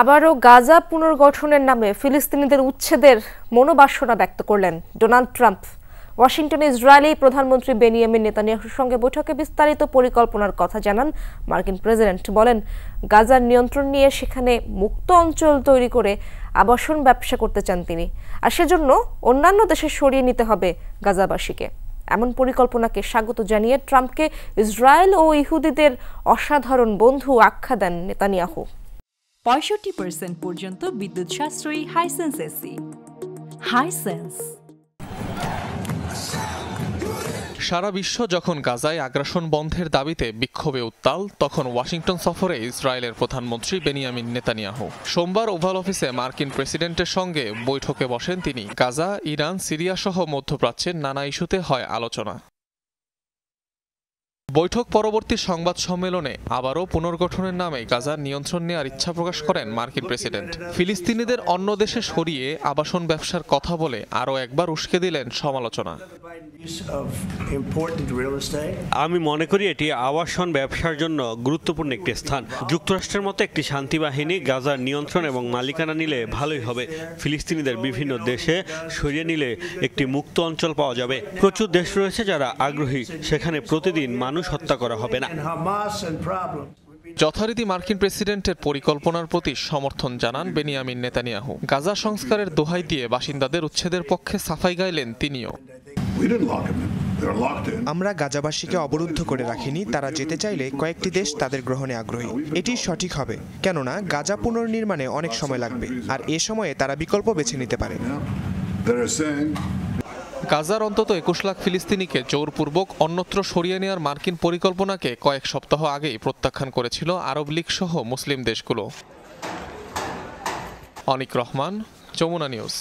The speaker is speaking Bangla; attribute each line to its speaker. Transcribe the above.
Speaker 1: আবারও গাজা পুনর্গঠনের নামে ফিলিস্তিনিদের উচ্ছেদের মনোবাসনা ব্যক্ত করলেন ডোনাল্ড ট্রাম্প। ওয়াশিংটনে ইসরায়েলি প্রধানমন্ত্রী বেনিয়ামিন নেতানিয়াহুর সঙ্গে বৈঠকে বিস্তারিত পরিকল্পনার কথা জানান মার্কিন প্রেসিডেন্ট। বলেন, গাজার নিয়ন্ত্রণ নিয়ে সেখানে মুক্ত অঞ্চল তৈরি করে আবাসন ব্যবসা করতে চান তিনি, আর সেজন্য অন্যান্য দেশে সরিয়ে নিতে হবে গাজাবাসীকে। এমন পরিকল্পনাকে স্বাগত জানিয়ে ট্রাম্পকে ইসরায়েল ও ইহুদিদের অসাধারণ বন্ধু আখ্যা দেন নেতানিয়াহু।
Speaker 2: 65% পর্যন্ত বিদ্যুৎ সাশ্রয়ী হাইসেন্স এসি। হাইসেন্স।
Speaker 3: সারা বিশ্ব যখন গাজায় আগ্রাসন বন্ধের দাবিতে বিক্ষোভে উত্তাল, তখন ওয়াশিংটন সফরে ইসরায়েলের প্রধানমন্ত্রী বেনিয়ামিন নেতানিয়াহু। সোমবার ওভাল অফিসে মার্কিন প্রেসিডেন্টের সঙ্গে বৈঠকে বসেন তিনি। গাজা, ইরান, সিরিয়া সহ মধ্যপ্রাচ্যের নানা ইস্যুতে হয় আলোচনা। বৈঠক পরবর্তী সংবাদ সম্মেলনে আবারও পুনর্গঠনের নামে গাজার নিয়ন্ত্রণ নেওয়ার ইচ্ছা প্রকাশ করেন মার্কিন প্রেসিডেন্ট। ফিলিস্তিনিদের অন্য দেশে সরিয়ে আবাসন ব্যবসার কথা বলে আরও একবার উস্কে দিলেন সমালোচনা।
Speaker 4: আমি মনে করি এটি আবাসন ব্যবসার জন্য গুরুত্বপূর্ণ একটি স্থান। যুক্তরাষ্ট্রের মতো একটি শান্তি বাহিনী গাজার নিয়ন্ত্রণ এবং মালিকানা নিলে ভালোই হবে। ফিলিস্তিনিদের বিভিন্ন দেশে সরিয়ে নিলে একটি মুক্ত অঞ্চল পাওয়া যাবে। প্রচুর দেশ রয়েছে যারা আগ্রহী, সেখানে প্রতিদিন মানুষ হত্যা করা হবে না।
Speaker 3: যথারীতি মার্কিন প্রেসিডেন্টের পরিকল্পনার প্রতি সমর্থন জানান বেনিয়ামিন নেতানিয়াহু। গাজা সংস্কারের দোহাই দিয়ে বাসিন্দাদের উচ্ছেদের পক্ষে সাফাই গাইলেন তিনিও।
Speaker 5: আমরা গাজাবাসীকে অবরুদ্ধ করে রাখিনি, তারা যেতে চাইলে কয়েকটি দেশ তাদের গ্রহণে আগ্রহী। এটি সঠিক হবে, কেননা গাজা পুনর্নির্মাণে অনেক সময় লাগবে, আর এ সময়ে তারা বিকল্প বেছে নিতে পারে।
Speaker 3: গাজার অন্তত 21 লাখ ফিলিস্তিনিকে জোরপূর্বক অন্যত্র সরিয়ে নেওয়ার মার্কিন পরিকল্পনাকে কয়েক সপ্তাহ আগেই প্রত্যাখ্যান করেছিল আরব লীগ সহ মুসলিম দেশগুলো। অনিক রহমান, যমুনা নিউজ।